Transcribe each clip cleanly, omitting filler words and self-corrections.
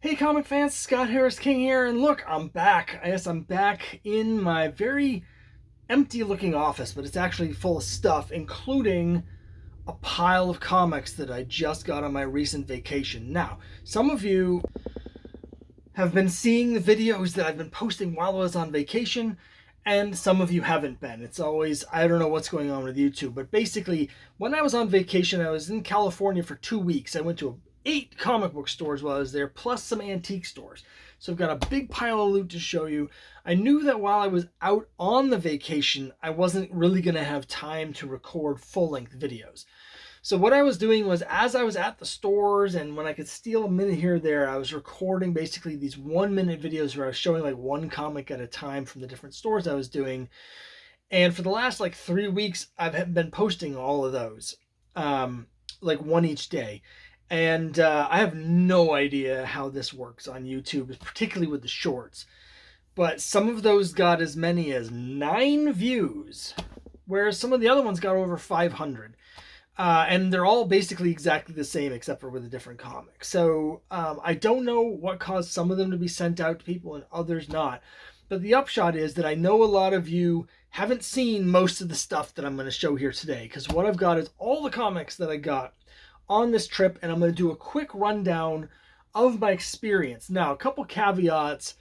Hey comic fans, Scott Harris King here, and look, I'm back. Yes, I'm back in my very empty looking office, but it's actually full of stuff, including a pile of comics that I just got on my recent vacation. Now, some of you have been seeing the videos that I've been posting while I was on vacation, and some of you haven't been. It's always, I don't know what's going on with YouTube, but basically, when I was on vacation, I was in California for 2 weeks. I went to 8 comic book stores while I was there, plus some antique stores. So I've got a big pile of loot to show you. I knew that while I was out on the vacation, I wasn't really going to have time to record full-length videos. So what I was doing was, as I was at the stores and when I could steal a minute here or there, I was recording basically these 1 minute videos where I was showing like one comic at a time from the different stores I was doing. And for the last like 3 weeks, I've been posting all of those, like one each day. And I have no idea how this works on YouTube, particularly with the shorts. But some of those got as many as 9 views, whereas some of the other ones got over 500. And they're all basically exactly the same except for with a different comic. So I don't know what caused some of them to be sent out to people and others not. But the upshot is that I know a lot of you haven't seen most of the stuff that I'm going to show here today, because what I've got is all the comics that I got on this trip, and I'm going to do a quick rundown of my experience. Now, a couple caveats.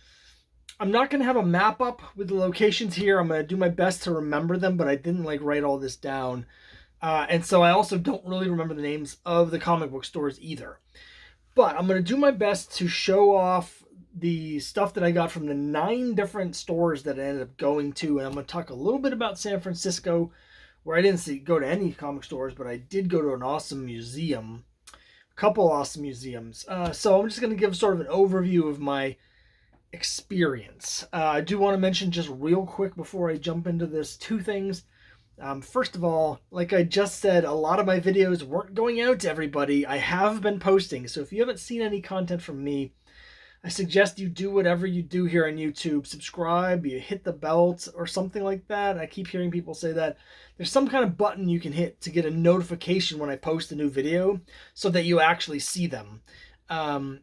I'm not going to have a map up with the locations here. I'm going to do my best to remember them, but I didn't like write all this down. And so I also don't really remember the names of the comic book stores either. But I'm going to do my best to show off the stuff that I got from the 9 different stores that I ended up going to. And I'm going to talk a little bit about San Francisco, where I didn't go to any comic stores, but I did go to an awesome museum. A couple awesome museums. So I'm just going to give sort of an overview of my experience. I do want to mention just real quick before I jump into this 2 things. First of all, like I just said, a lot of my videos weren't going out to everybody. I have been posting, so if you haven't seen any content from me, I suggest you do whatever you do here on YouTube. Subscribe, you hit the bell or something like that. I keep hearing people say that. There's some kind of button you can hit to get a notification when I post a new video so that you actually see them. The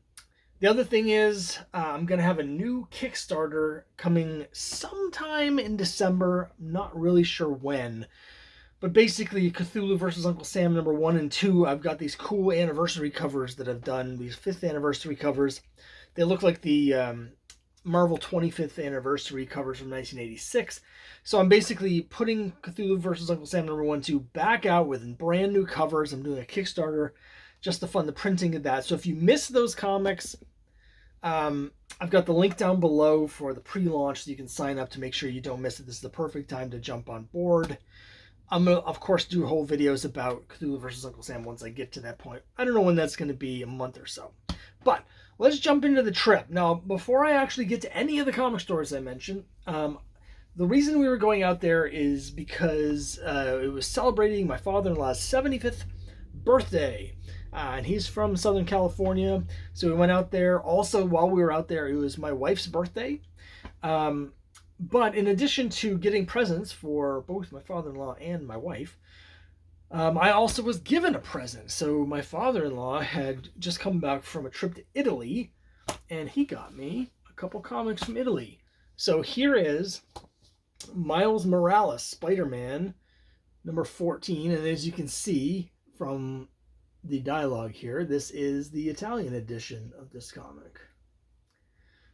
other thing is, I'm going to have a new Kickstarter coming sometime in December. I'm not really sure when. But basically, Cthulhu vs. Uncle Sam number 1 and 2, I've got these cool anniversary covers that I've done, these 5th anniversary covers. They look like the Marvel 25th anniversary covers from 1986. So I'm basically putting Cthulhu vs. Uncle Sam number 1 and 2 back out with brand new covers. I'm doing a Kickstarter just to fund the printing of that. So if you miss those comics, I've got the link down below for the pre-launch so you can sign up to make sure you don't miss it. This is the perfect time to jump on board. I'm going to, of course, do whole videos about Cthulhu vs. Uncle Sam once I get to that point. I don't know when that's going to be, a month or so. But let's jump into the trip. Now, before I actually get to any of the comic stores I mentioned, the reason we were going out there is because it was celebrating my father-in-law's 75th birthday. And he's from Southern California, so we went out there. Also, while we were out there, it was my wife's birthday. But in addition to getting presents for both my father-in-law and my wife, I also was given a present. So my father-in-law had just come back from a trip to Italy, and he got me a couple comics from Italy. So here is Miles Morales, Spider-Man, number 14. And as you can see from the dialogue here, this is the Italian edition of this comic.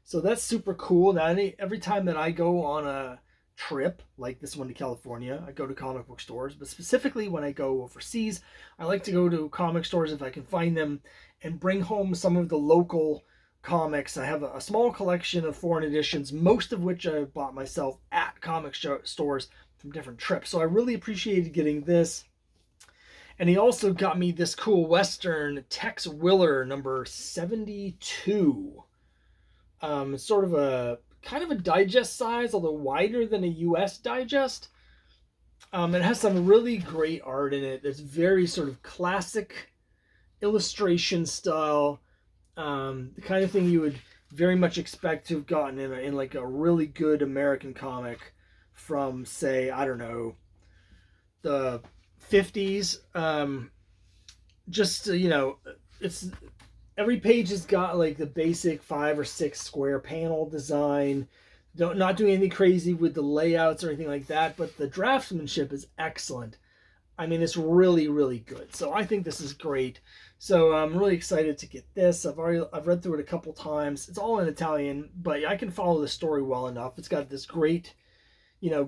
So that's super cool. Now, every time that I go on a trip like this one to California, I go to comic book stores, but specifically when I go overseas, I like to go to comic stores if I can find them and bring home some of the local comics. I have a small collection of foreign editions, most of which I bought myself at comic stores from different trips. So I really appreciated getting this. And he also got me this cool Western Tex Willer number 72. It's sort of a kind of a digest size, although wider than a US digest. It has some really great art in it. It's very sort of classic illustration style. The kind of thing you would very much expect to have gotten in like a really good American comic from, say, I don't know, the 50s. Just, you know, it's every page has got like the basic 5 or 6 square panel design. Not doing anything crazy with the layouts or anything like that, but the draftsmanship is excellent. I mean, it's really, really good. So I think this is great. So I'm really excited to get this. I've read through it a couple times. It's all in Italian, but I can follow the story well enough. It's got this great,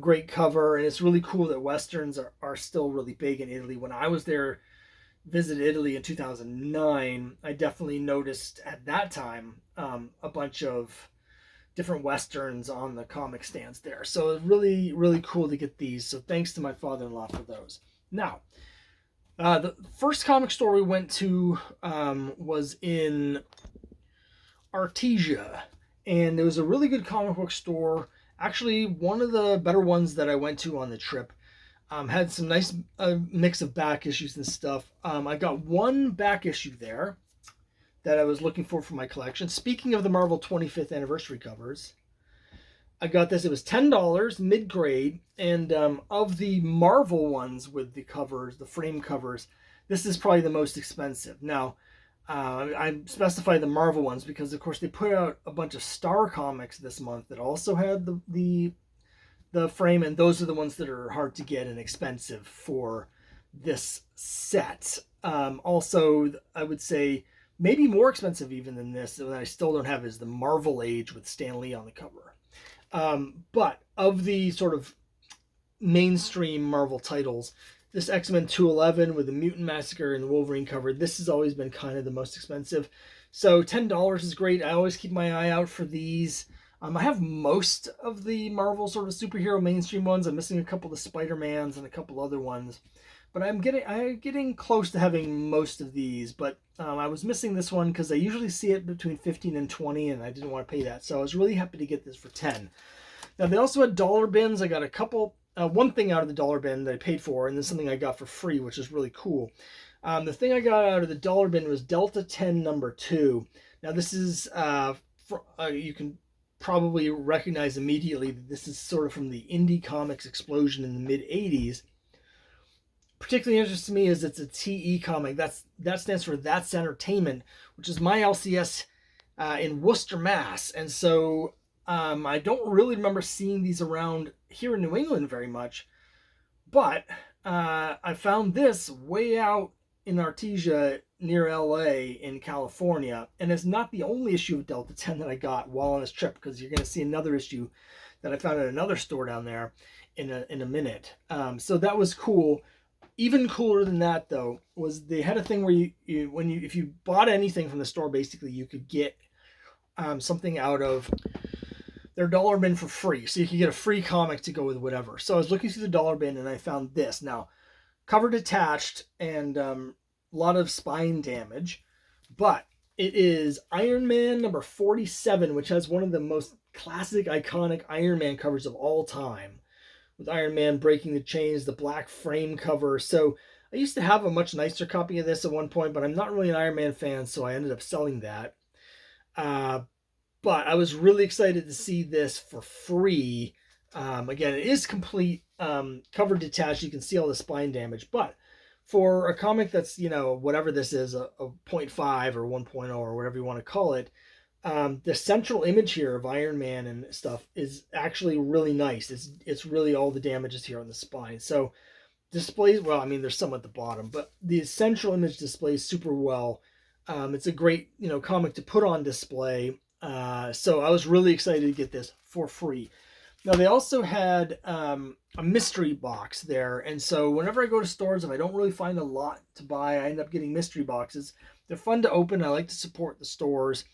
great cover, and it's really cool that Westerns are still really big in Italy. When I was there, visited Italy in 2009, I definitely noticed at that time a bunch of different Westerns on the comic stands there. So it's really, really cool to get these. So thanks to my father-in-law for those. Now, the first comic store we went to was in Artesia, and it was a really good comic book store. Actually, one of the better ones that I went to on the trip. Had some nice mix of back issues and stuff. I got one back issue there that I was looking for my collection. Speaking of the Marvel 25th anniversary covers, I got this. It was $10, mid-grade, and of the Marvel ones with the covers, the frame covers, this is probably the most expensive. Now, I specify the Marvel ones because, of course, they put out a bunch of Star comics this month that also had the frame, and those are the ones that are hard to get and expensive for this set. Also, I would say maybe more expensive even than this that I still don't have is the Marvel Age with Stan Lee on the cover. But of the sort of mainstream Marvel titles, this X-Men 211 with the Mutant Massacre and the Wolverine cover, this has always been kind of the most expensive. So $10 is great. I always keep my eye out for these. I have most of the Marvel sort of superhero mainstream ones. I'm missing a couple of the Spider-Mans and a couple other ones. But I'm getting close to having most of these. But I was missing this one because I usually see it between 15 and 20, and I didn't want to pay that. So I was really happy to get this for 10. Now, they also had dollar bins. I got a couple, one thing out of the dollar bin that I paid for, and then something I got for free, which is really cool. The thing I got out of the dollar bin was Delta 10 number 2. Now, this is, you can probably recognize immediately that this is sort of from the indie comics explosion in the mid-'80s. Particularly interesting to me is it's a TE comic. That stands for That's Entertainment, which is my LCS in Worcester, Mass. And so I don't really remember seeing these around here in New England very much. But I found this way out in Artesia near LA in California. And it's not the only issue of Delta 10 that I got while on this trip, because you're going to see another issue that I found at another store down there in a minute. So that was cool. Even cooler than that, though, was they had a thing where if you bought anything from the store, basically you could get something out of their dollar bin for free. So you could get a free comic to go with whatever. So I was looking through the dollar bin and I found this. Now, cover detached and a lot of spine damage, but it is Iron Man number 47, which has one of the most classic, iconic Iron Man covers of all time, with Iron Man breaking the chains, the black frame cover. So I used to have a much nicer copy of this at one point, but I'm not really an Iron Man fan, so I ended up selling that. But I was really excited to see this for free. Again, it is complete, cover detached. You can see all the spine damage, but for a comic that's, whatever this is, a 0.5 or 1.0 or whatever you want to call it, the central image here of Iron Man and stuff is actually really nice. It's really all the damage is here on the spine. So displays, well, I mean, there's some at the bottom, but the central image displays super well. It's a great, comic to put on display. So I was really excited to get this for free. Now, they also had a mystery box there. And so whenever I go to stores, if I don't really find a lot to buy, I end up getting mystery boxes. They're fun to open. I like to support the stores,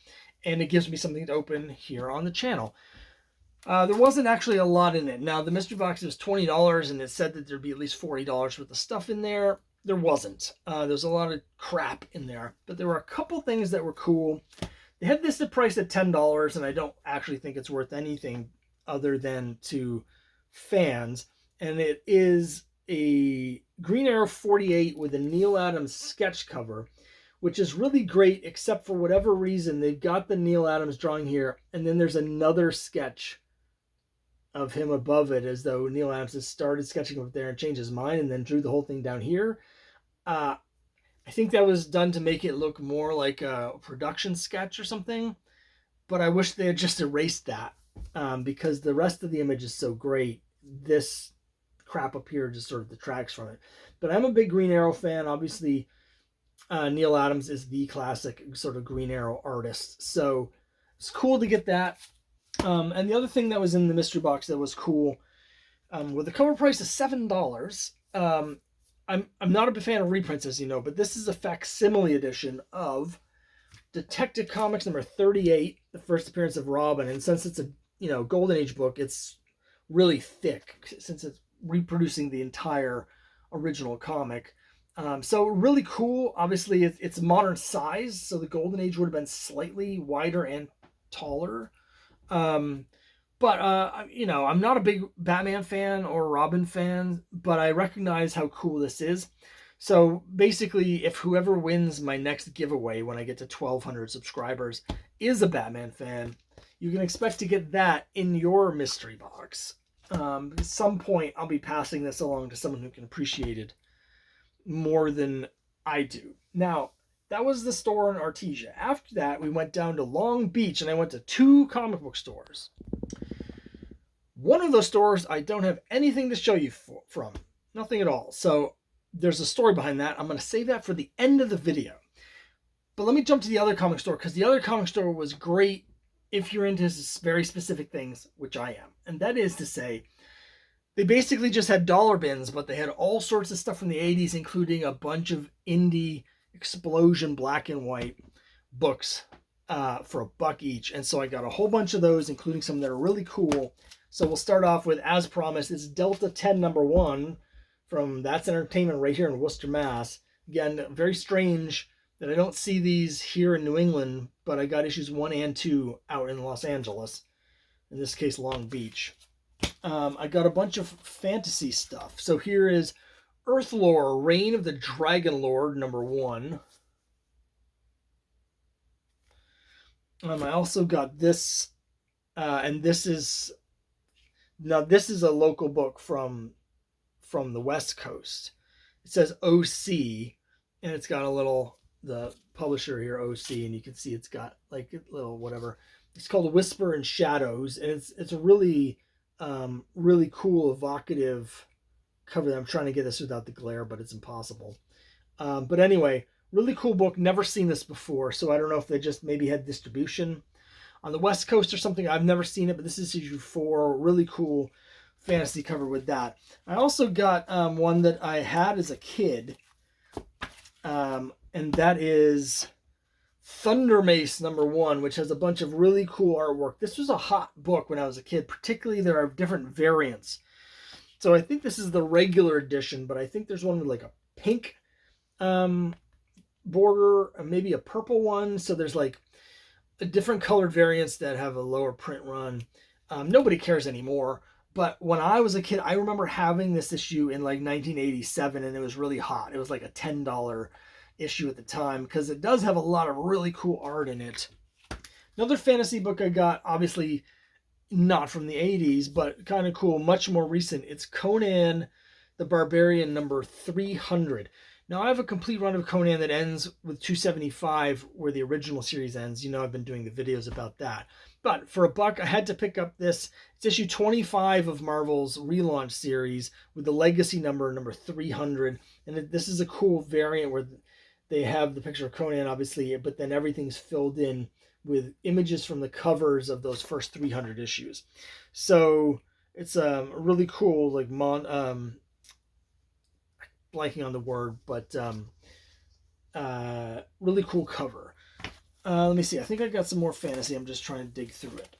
and it gives me something to open here on the channel. There wasn't actually a lot in it. Now, the mystery box was $20, and it said that there'd be at least $40 worth of stuff in there. There wasn't. There's a lot of crap in there, but there were a couple things that were cool. They had this priced at $10, and I don't actually think it's worth anything other than to fans. And it is a Green Arrow 48 with a Neal Adams sketch cover, which is really great, except for whatever reason, they've got the Neal Adams drawing here, and then there's another sketch of him above it, as though Neal Adams has started sketching up there and changed his mind and then drew the whole thing down here. I I think that was done to make it look more like a production sketch or something, but I wish they had just erased that, because the rest of the image is so great. This crap up here just sort of detracts from it. But I'm a big Green Arrow fan. Obviously, Neil Adams is the classic sort of Green Arrow artist. So it's cool to get that. And the other thing that was in the mystery box that was cool, with the cover price of $7, I'm not a big fan of reprints, as you know, but this is a facsimile edition of Detective Comics number 38, the first appearance of Robin. And since it's a Golden Age book, it's really thick since it's reproducing the entire original comic. So really cool. Obviously, it's modern size, so the Golden Age would have been slightly wider and taller. But I'm not a big Batman fan or Robin fan, but I recognize how cool this is. So basically, if whoever wins my next giveaway when I get to 1,200 subscribers is a Batman fan, you can expect to get that in your mystery box. At some point, I'll be passing this along to someone who can appreciate it more than I do. Now, that was the store in Artesia. After that, we went down to Long Beach, and I went to 2 comic book stores. One of those stores I don't have anything to show you from. Nothing at all. So there's a story behind that. I'm going to save that for the end of the video. But let me jump to the other comic store, because the other comic store was great if you're into very specific things, which I am. And that is to say, they basically just had dollar bins, but they had all sorts of stuff from the 80s, including a bunch of indie explosion black and white books for $1 each. And so I got a whole bunch of those, including some that are really cool. So we'll start off with, as promised, it's Delta 10 number 1 from That's Entertainment right here in Worcester, Mass. Again, very strange that I don't see these here in New England, but I got issues 1 and 2 out in Los Angeles, in this case Long Beach. I got a bunch of fantasy stuff. So here is Earthlore, Reign of the Dragon Lord number 1. I also got this, and this is a local book from the West Coast. It says OC, and it's got the publisher here, OC, and you can see it's got like a little whatever. It's called Whisper and Shadows, and it's a really really cool, evocative cover. I'm trying to get this without the glare, but it's impossible. But anyway, really cool book. Never seen this before, so I don't know if they just maybe had distribution on the West Coast or something. I've never seen it, but this is issue 4. Really cool fantasy cover with that. I also got one that I had as a kid, and that is Thunder Mace number 1, which has a bunch of really cool artwork. This was a hot book when I was a kid. Particularly, there are different variants. So I think this is the regular edition, but I think there's one with like a pink border, and maybe a purple one. So there's like a different colored variants that have a lower print run. Nobody cares anymore. But when I was a kid, I remember having this issue in like 1987, and it was really hot. It was like a $10 issue at the time, because it does have a lot of really cool art in it. Another fantasy book I got, obviously not from the 80s, but kind of cool, much more recent. It's Conan the Barbarian number 300. Now, I have a complete run of Conan that ends with 275, where the original series ends. You know, I've been doing the videos about that. But for $1, I had to pick up this. It's issue 25 of Marvel's relaunch series with the legacy number 300. And this is a cool variant where they have the picture of Conan, obviously, but then everything's filled in with images from the covers of those first 300 issues. So it's a really cool, like, blanking on the word, but really cool cover. Let me see. I think I got some more fantasy. I'm just trying to dig through it.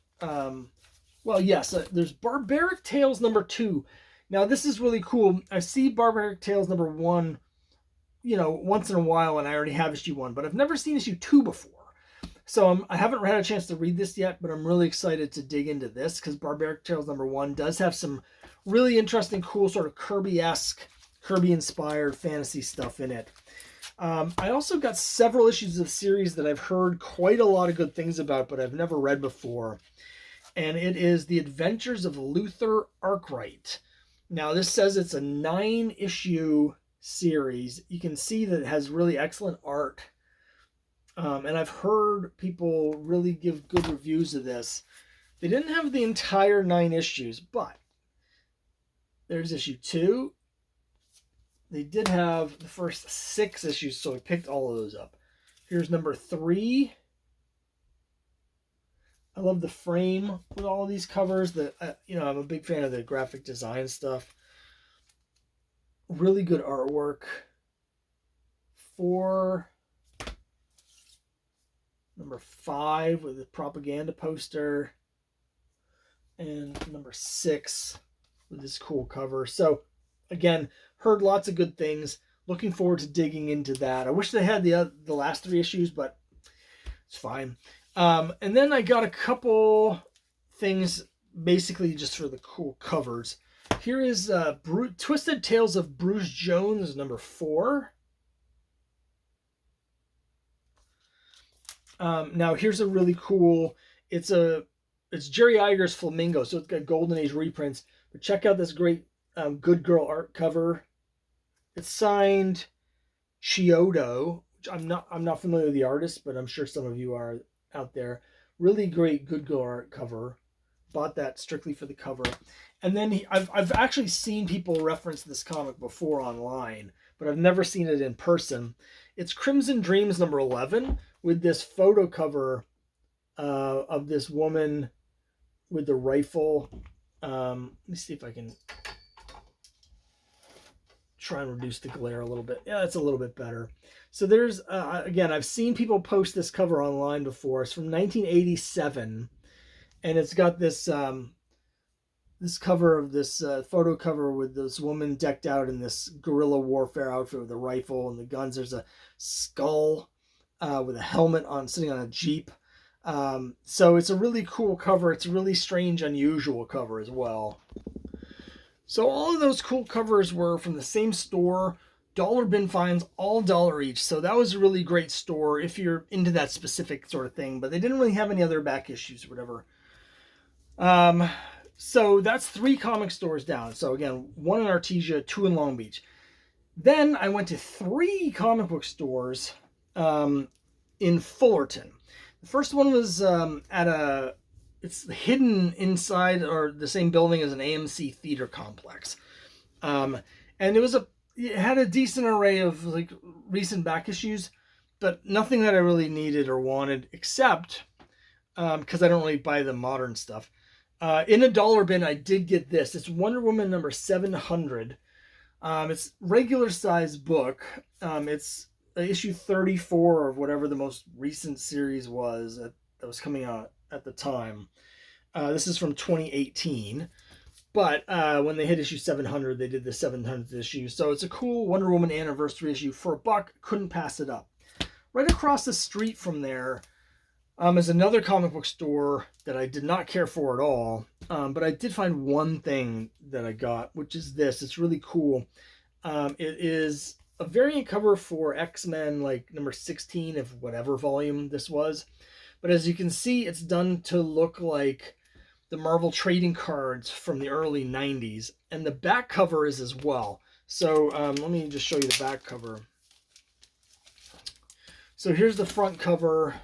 Well, yes, there's Barbaric Tales number 2. Now, this is really cool. I see Barbaric Tales number 1, once in a while, and I already have issue 1, but I've never seen issue 2 before. So I haven't had a chance to read this yet, but I'm really excited to dig into this, because Barbaric Tales number 1 does have some really interesting, cool, sort of Kirby-esque, Kirby-inspired fantasy stuff in it. I also got several issues of series that I've heard quite a lot of good things about, but I've never read before. And it is The Adventures of Luther Arkwright. Now, this says it's a 9-issue series. You can see that it has really excellent art. And I've heard people really give good reviews of this. They didn't have the entire 9 issues, but there's issue 2. They did have the first 6 issues, so I picked all of those up. Here's number 3. I love the frame with all of these covers. I'm a big fan of the graphic design stuff. Really good artwork. 4. Number 5 with the propaganda poster. And number 6 with this cool cover. So, again, heard lots of good things. Looking forward to digging into that. I wish they had the last 3 issues, but it's fine. And then I got a couple things basically just for the cool covers. Here is Twisted Tales of Bruce Jones, number 4. Now here's a really cool, it's Jerry Iger's Flamingo, so it's got Golden Age reprints. But check out this great Good Girl art cover. It's signed Chiodo, which I'm not familiar with the artist, but I'm sure some of you are out there. Really great Good Girl art cover. Bought that strictly for the cover. And then I've actually seen people reference this comic before online, but I've never seen it in person. It's Crimson Dreams number 11 with this photo cover of this woman with the rifle. Let me see if I can try and reduce the glare a little bit. Yeah, it's a little bit better. So there's, again, I've seen people post this cover online before. It's from 1987. And it's got this this cover of this photo cover with this woman decked out in this guerrilla warfare outfit with a rifle and the guns. There's a skull with a helmet on sitting on a Jeep. So it's a really cool cover. It's a really strange, unusual cover as well. So all of those cool covers were from the same store. Dollar bin finds, all $1 each. So that was a really great store if you're into that specific sort of thing. But they didn't really have any other back issues or whatever. So that's 3 comic stores down. So again, 1 in Artesia, 2 in Long Beach. Then I went to 3 comic book stores in Fullerton. The first one was it's hidden inside or the same building as an AMC theater complex. And it had a decent array of like recent back issues, but nothing that I really needed or wanted, except because I don't really buy the modern stuff. In a dollar bin, I did get this. It's Wonder Woman number 700. It's regular size book. It's issue 34 of whatever the most recent series was that was coming out at the time. This is from 2018. But when they hit issue 700, they did the 700th issue. So it's a cool Wonder Woman anniversary issue for $1. Couldn't pass it up. Right across the street from there is another comic book store that I did not care for at all. But I did find one thing that I got, which is this. It's really cool. It is a variant cover for X-Men, like number 16 of whatever volume this was. But as you can see, it's done to look like the Marvel trading cards from the early 90s. And the back cover is as well. So let me just show you the back cover. So here's the front cover.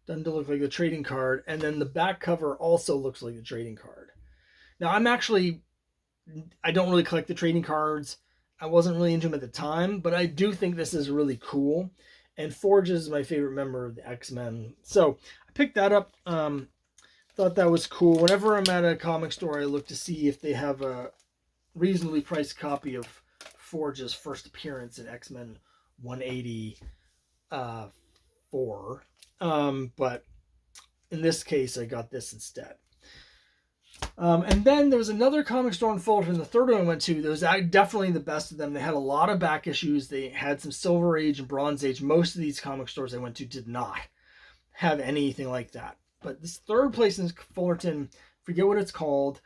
Done to look like the trading card. And then the back cover also looks like the trading card. Now I don't really collect the trading cards. I wasn't really into them at the time. But I do think this is really cool. And Forge is my favorite member of the X-Men. So I picked that up. Thought that was cool. Whenever I'm at a comic store, I look to see if they have a reasonably priced copy of Forge's first appearance in X-Men 184. But in this case, I got this instead. And then there was another comic store in Fullerton, the third one I went to. That was definitely the best of them. They had a lot of back issues. They had some Silver Age and Bronze Age. Most of these comic stores I went to did not have anything like that. But this third place in Fullerton, forget what it's called,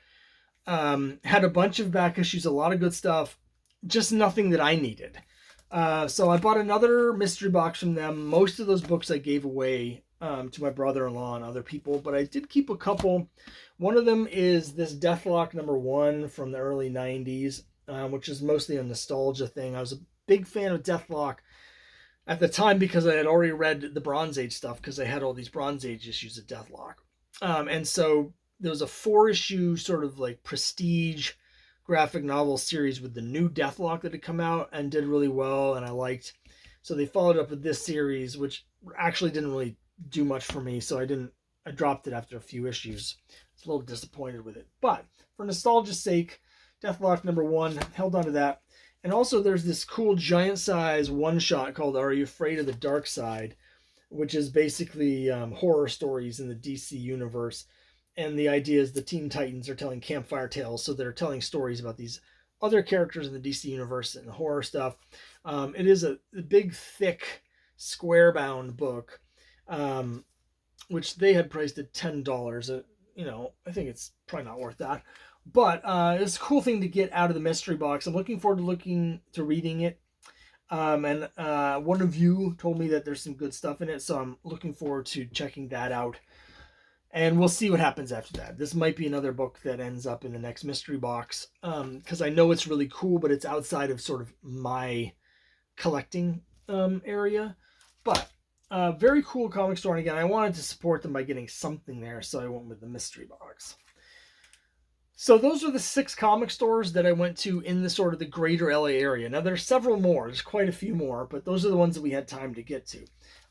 had a bunch of back issues, a lot of good stuff, just nothing that I needed. So I bought another mystery box from them. Most of those books I gave away to my brother-in-law and other people, but I did keep a couple. One of them is this Deathlock number 1 from the early 90s. which is mostly a nostalgia thing. I was a big fan of Deathlock at the time because I had already read the Bronze Age stuff because I had all these Bronze Age issues of Deathlock. And so there was a 4-issue sort of like prestige graphic novel series with the new Deathlock that had come out and did really well, and I liked. So they followed up with this series, which actually didn't really do much for me, so I dropped it after a few issues. I was a little disappointed with it. But for nostalgia's sake, Deathlock #1, held on to that. And also there's this cool giant size one-shot called Are You Afraid of the Dark Side, which is basically horror stories in the DC universe. And the idea is the Teen Titans are telling campfire tales, so they're telling stories about these other characters in the DC universe and the horror stuff. It is a big, thick, square-bound book, which they had priced at $10. I think it's probably not worth that. But it's a cool thing to get out of the mystery box. I'm looking forward to reading it. And one of you told me that there's some good stuff in it, so I'm looking forward to checking that out. And we'll see what happens after that. This might be another book that ends up in the next mystery box, because I know it's really cool, but it's outside of sort of my collecting area. But very cool comic store. And again, I wanted to support them by getting something there, so I went with the mystery box. So those are the 6 comic stores that I went to in the sort of the greater LA area. Now there's several more. There's quite a few more, but those are the ones that we had time to get to.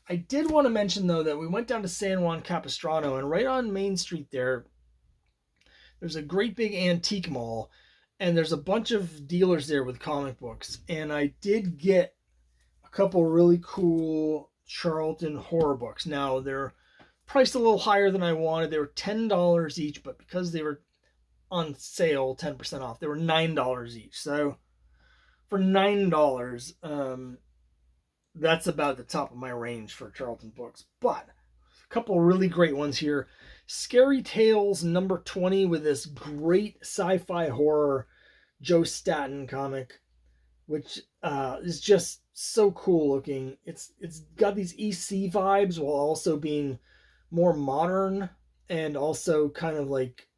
I did want to mention, though, that we went down to San Juan Capistrano, and right on Main Street there's a great big antique mall, and there's a bunch of dealers there with comic books. And I did get a couple really cool Charlton horror books. Now, they're priced a little higher than I wanted. They were $10 each, but because they were on sale, 10% off, they were $9 each. So for $9, that's about the top of my range for Charlton books. But a couple really great ones here. Scary Tales #20 with this great sci-fi horror Joe Staton comic, which is just so cool looking. It's got these EC vibes while also being more modern, and also kind of like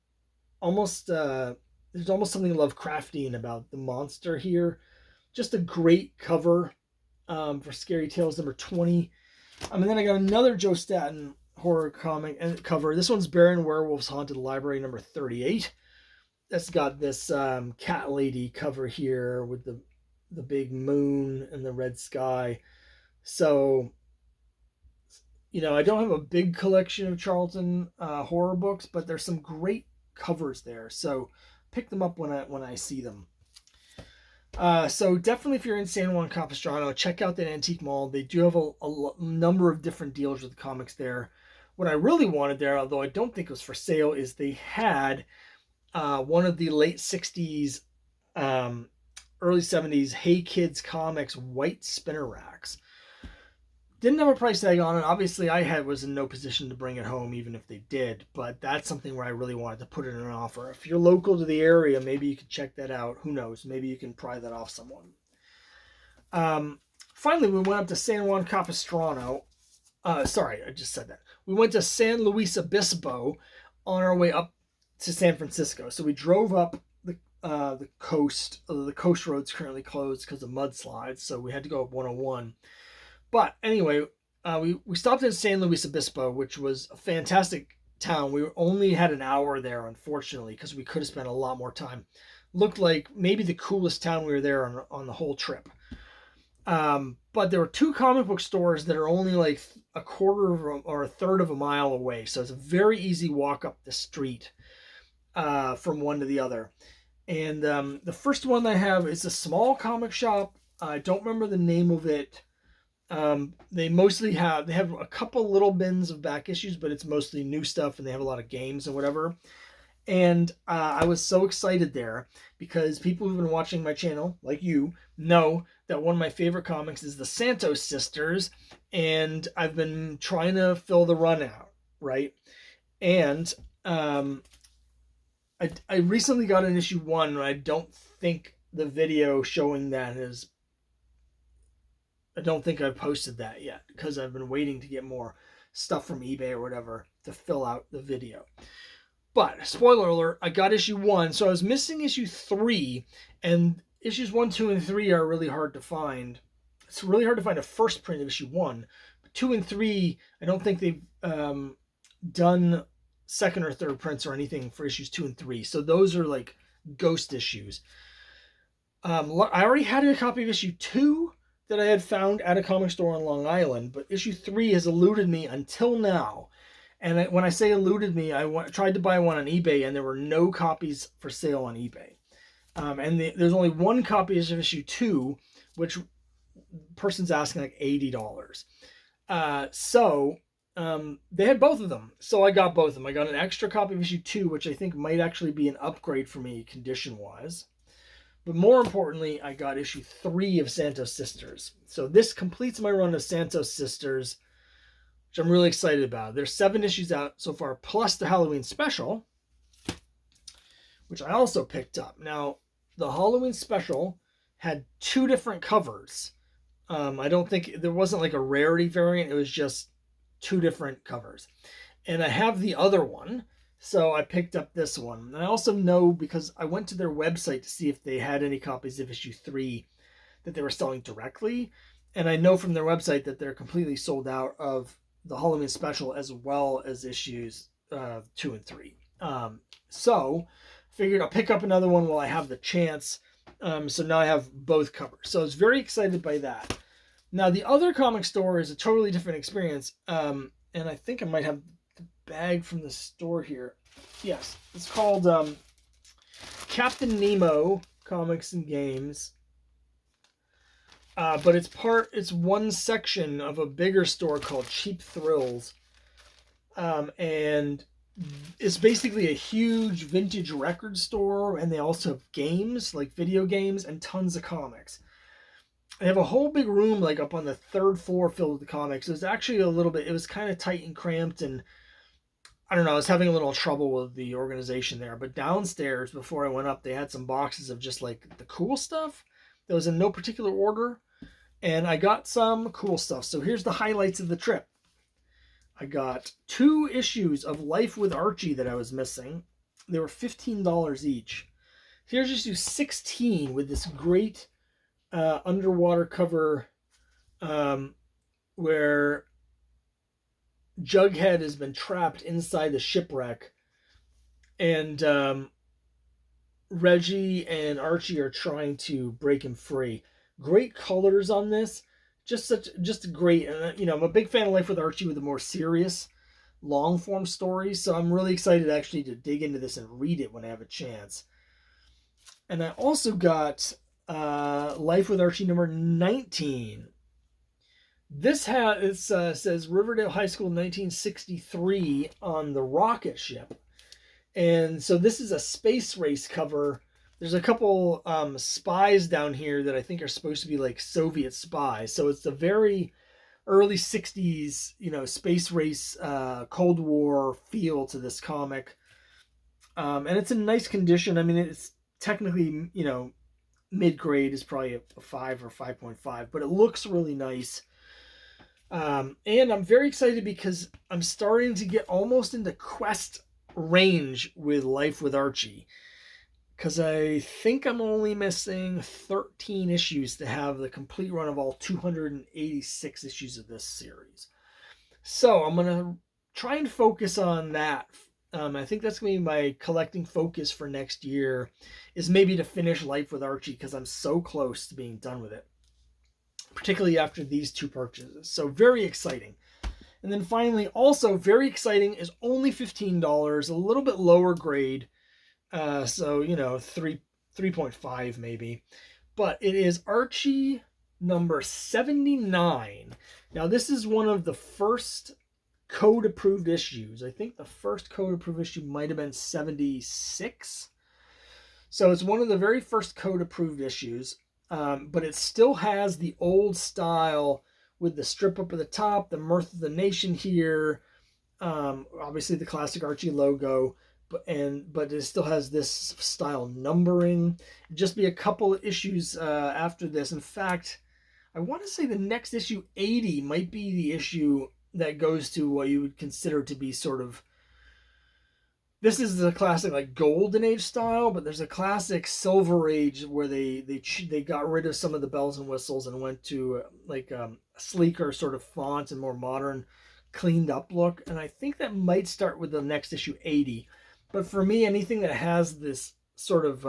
almost there's almost something Lovecraftian about the monster here. Just a great cover for Scary Tales #20. And then I got another Joe Staton horror comic and cover. This one's Baron Werewolf's Haunted Library #38. That's got this cat lady cover here with the big moon and the red sky. So, I don't have a big collection of Charlton horror books, but there's some great covers there. So pick them up when I see them. So definitely if you're in San Juan Capistrano, check out that antique mall. They do have a number of different dealers with comics there. What I really wanted there, although I don't think it was for sale, is they had one of the late 60s, early 70s Hey Kids Comics white spinner racks. Didn't have a price tag on it. Obviously, was in no position to bring it home, even if they did. But that's something where I really wanted to put it in an offer. If you're local to the area, maybe you could check that out. Who knows? Maybe you can pry that off someone. Finally, we went up to San Juan Capistrano. Sorry, I just said that. We went to San Luis Obispo on our way up to San Francisco. So we drove up the coast. The coast road's currently closed because of mudslides, so we had to go up 101. But anyway, we stopped in San Luis Obispo, which was a fantastic town. We only had an hour there, unfortunately, because we could have spent a lot more time. Looked like maybe the coolest town we were there on the whole trip. But there were 2 comic book stores that are only like a quarter or a third of a mile away. So it's a very easy walk up the street from one to the other. And the first one I have is a small comic shop. I don't remember the name of it. They have a couple little bins of back issues, but it's mostly new stuff, and they have a lot of games and whatever. And I was so excited there because people who've been watching my channel, like you, know that one of my favorite comics is the Santos Sisters, and I've been trying to fill the run out, right? And I recently got an issue 1, and I don't think the video showing that I don't think I've posted that yet because I've been waiting to get more stuff from eBay or whatever to fill out the video. But spoiler alert, I got issue 1, so I was missing issue 3, and issues 1, 2, and 3 are really hard to find. It's really hard to find a first print of issue 1. But 2 and 3, I don't think they've done second or third prints or anything for issues 2 and 3. So those are like ghost issues. I already had a copy of issue 2 that I had found at a comic store on Long Island, but issue 3 has eluded me until now. And when I say eluded me, I tried to buy one on eBay, and there were no copies for sale on eBay. There's only one copy of issue 2, which person's asking like $80. They had both of them, so I got both of them. I got an extra copy of issue 2, which I think might actually be an upgrade for me condition-wise. But more importantly, I got issue 3 of Santos Sisters. So this completes my run of Santos Sisters, which I'm really excited about. There's 7 issues out so far, plus the Halloween special, which I also picked up. Now, the Halloween special had 2 different covers. I don't think there wasn't like a rarity variant. It was just 2 different covers. And I have the other one, so I picked up this one. And I also know, because I went to their website to see if they had any copies of issue 3 that they were selling directly. And I know from their website that they're completely sold out of the Halloween special as well as issues 2 and 3. So figured I'll pick up another one while I have the chance. So now I have both covers. So I was very excited by that. Now the other comic store is a totally different experience. And I think I might have the bag from the store here. Yes, it's called Captain Nemo Comics and Games. But it's one section of a bigger store called Cheap Thrills. And it's basically a huge vintage record store, and they also have games, like video games, and tons of comics. They have a whole big room like up on the 3rd floor filled with comics. It was actually it was kind of tight and cramped, and I don't know, I was having a little trouble with the organization there. But downstairs, before I went up, they had some boxes of just like the cool stuff that was in no particular order, and I got some cool stuff. So here's the highlights of the trip. I got 2 issues of Life with Archie that I was missing. They were $15 each. Here's issue 16 with this great underwater cover where Jughead has been trapped inside the shipwreck, and Reggie and Archie are trying to break him free. Great colors on this. Just great. And I'm a big fan of Life with Archie with the more serious long form stories, so I'm really excited actually to dig into this and read it when I have a chance. And I also got Life with Archie number 19. This says Riverdale High School 1963 on the rocket ship, and so this is a space race cover. There's a couple spies down here that I think are supposed to be like Soviet spies. So it's a very early 60s, space race, Cold War feel to this comic. And it's in nice condition. I mean, it's technically, mid-grade is probably a 5 or 5.5, but it looks really nice. And I'm very excited because I'm starting to get almost into quest range with Life with Archie. Because I think I'm only missing 13 issues to have the complete run of all 286 issues of this series. So I'm going to try and focus on that. I think that's going to be my collecting focus for next year, is maybe to finish Life with Archie, because I'm so close to being done with it, particularly after these 2 purchases. So very exciting. And then finally, also very exciting, is only $15, a little bit lower grade. So 3.5 maybe, but it is Archie number 79. Now this is one of the first code approved issues. I think the first code approved issue might have been 76. So it's one of the very first code approved issues, but it still has the old style with the strip up at the top, the Mirth of the Nation here, obviously the classic Archie logo. But it still has this style numbering. Just be a couple of issues after this. In fact, I want to say the next issue, 80, might be the issue that goes to what you would consider to be sort of This is the classic like golden age style, but there's a classic silver age where they got rid of some of the bells and whistles and went to a sleeker sort of font and more modern, cleaned up look. And I think that might start with the next issue 80. But for me, anything that has this sort of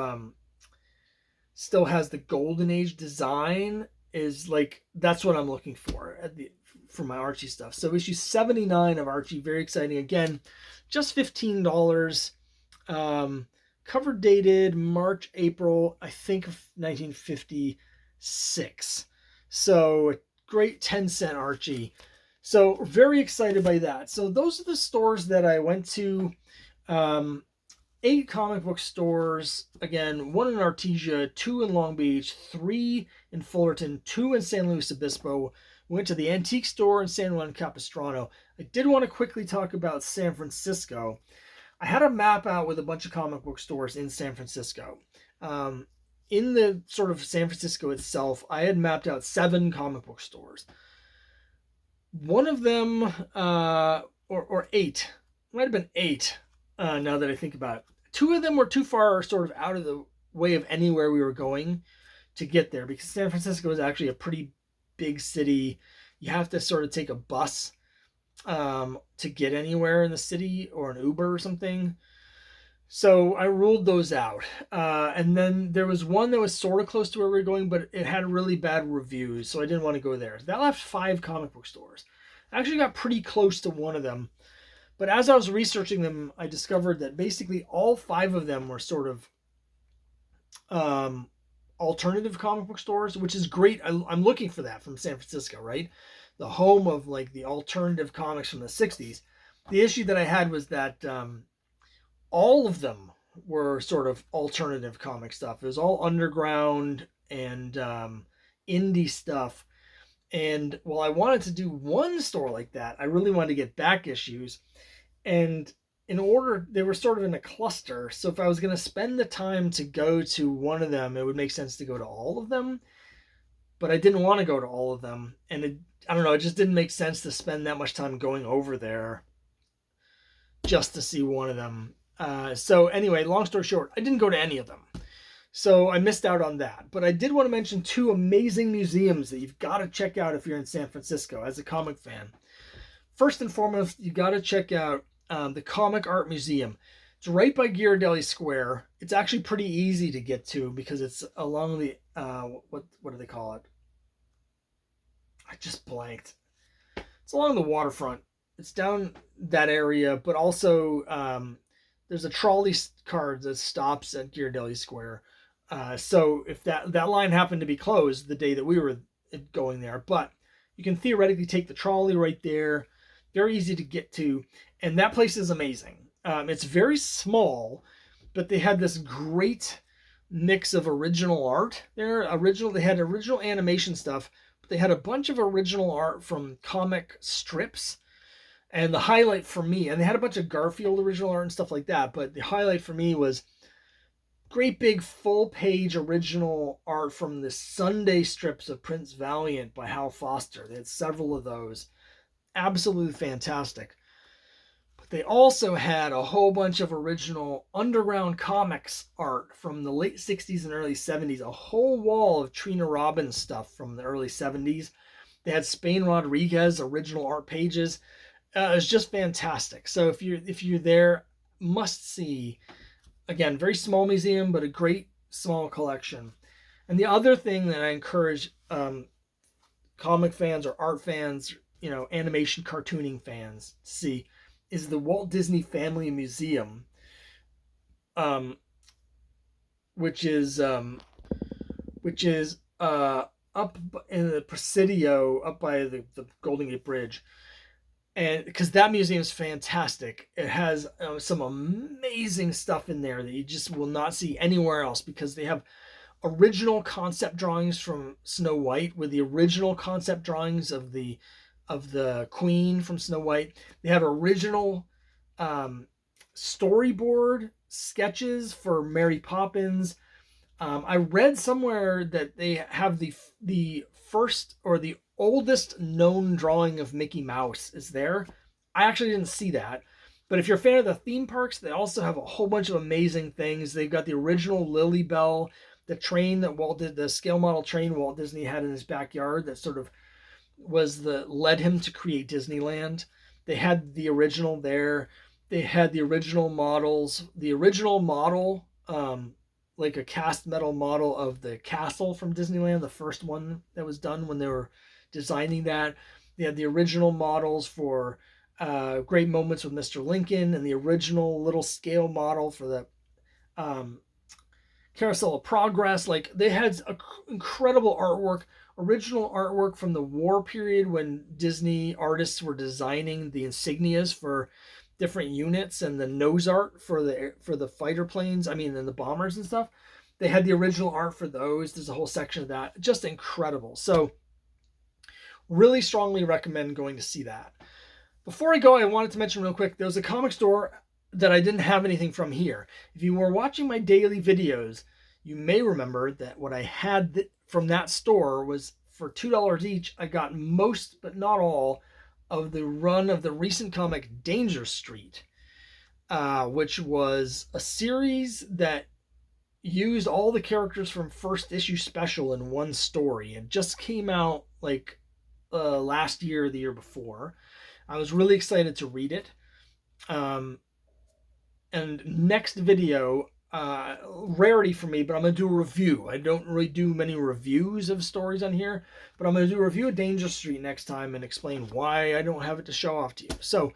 still has the golden age design is like, that's what I'm looking for for my Archie stuff. So issue 79 of Archie, very exciting. Again, just $15. Cover dated March, April, I think, of 1956. So great 10-cent Archie. So very excited by that. So those are the stores that I went to. 8 comic book stores. Again, 1 in Artesia, 2 in Long Beach, 3 in Fullerton, 2 in San Luis Obispo. Went to the antique store in San Juan Capistrano. I did want to quickly talk about San Francisco. I had a map out with a bunch of comic book stores in San Francisco. In the sort of San Francisco itself, I had mapped out 7 comic book stores. One of them, or 8, might have been 8 now that I think about it. 2 of them were too far sort of out of the way of anywhere we were going to get there, because San Francisco is actually a pretty big city. You have to sort of take a bus to get anywhere in the city, or an Uber or something. So I ruled those out. And then there was one that was sort of close to where we were going, but it had really bad reviews, so I didn't want to go there. That left 5 comic book stores. I actually got pretty close to one of them. But as I was researching them, I discovered that basically all 5 of them were sort of alternative comic book stores, which is great. I'm looking for that from San Francisco, right? The home of like the alternative comics from the 60s. The issue that I had was that all of them were sort of alternative comic stuff. It was all underground and indie stuff. And while I wanted to do one store like that, I really wanted to get back issues. And in order, they were sort of in a cluster. So if I was going to spend the time to go to one of them, it would make sense to go to all of them. But I didn't want to go to all of them. And I don't know, it just didn't make sense to spend that much time going over there just to see one of them. So anyway, long story short, I didn't go to any of them. So I missed out on that. But I did want to mention 2 amazing museums that you've got to check out if you're in San Francisco as a comic fan. First and foremost, you got to check out the Comic Art Museum. It's right by Ghirardelli Square. It's actually pretty easy to get to because it's along the, what do they call it? I just blanked. It's along the waterfront. It's down that area, but also there's a trolley car that stops at Ghirardelli Square. So if that line happened to be closed the day that we were going there, but you can theoretically take the trolley right there. Very easy to get to. And that place is amazing. It's very small, but they had this great mix of original art there. They had original animation stuff, but they had a bunch of original art from comic strips. And the highlight for me, and they had a bunch of Garfield original art and stuff like that, but the highlight for me was great big full page original art from the Sunday strips of Prince Valiant by Hal Foster. They had several of those. Absolutely fantastic. But they also had a whole bunch of original underground comics art from the late 60s and early 70s. A whole wall of Trina Robbins stuff from the early 70s. They had Spain Rodriguez original art pages. It was just fantastic. So if you're there, must see. Again, very small museum, but a great small collection. And the other thing that I encourage comic fans or art fans, animation cartooning fans to see is the Walt Disney Family Museum, which is up in the Presidio, up by the Golden Gate Bridge. And because that museum is fantastic. It has some amazing stuff in there that you just will not see anywhere else, because they have original concept drawings from Snow White with the original concept drawings of the Queen from Snow White. They have original storyboard sketches for Mary Poppins. I read somewhere that they have the first or the oldest known drawing of Mickey Mouse is there. I actually didn't see that, But if you're a fan of the theme parks, they also have a whole bunch of amazing things. They've got the original Lily Bell, the train that the scale model train Walt Disney had in his backyard that sort of led him to create Disneyland. They had the original there. They had the original models. The original model, like a cast metal model of the castle from Disneyland, the first one that was done when they were designing that. They had the original models for Great Moments with Mr. Lincoln, and the original little scale model for the Carousel of Progress. Like, they had incredible artwork, original artwork from the war period when Disney artists were designing the insignias for different units, and the nose art for the fighter planes, and the bombers and stuff. They had the original art for those. There's a whole section of that. Just incredible. So really strongly recommend going to see that. Before I go, I wanted to mention real quick, there was a comic store that I didn't have anything from here. If you were watching my daily videos, you may remember that what I had from that store was for $2 each. I got most, but not all, of the run of the recent comic Danger Street, which was a series that used all the characters from first issue special in one story. It just came out like last year or the year before. I was really excited to read it. And next video, rarity for me, but I'm going to do a review. I don't really do many reviews of stories on here, but I'm going to do a review of Danger Street next time and explain why I don't have it to show off to you. So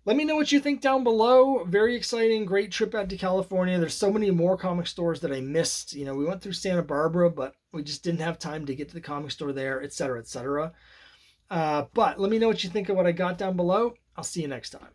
let me know what you think down below. Very exciting, great trip out to California. There's so many more comic stores that I missed. We went through Santa Barbara, but we just didn't have time to get to the comic store there, etc., etc. But let me know what you think of what I got down below. I'll see you next time.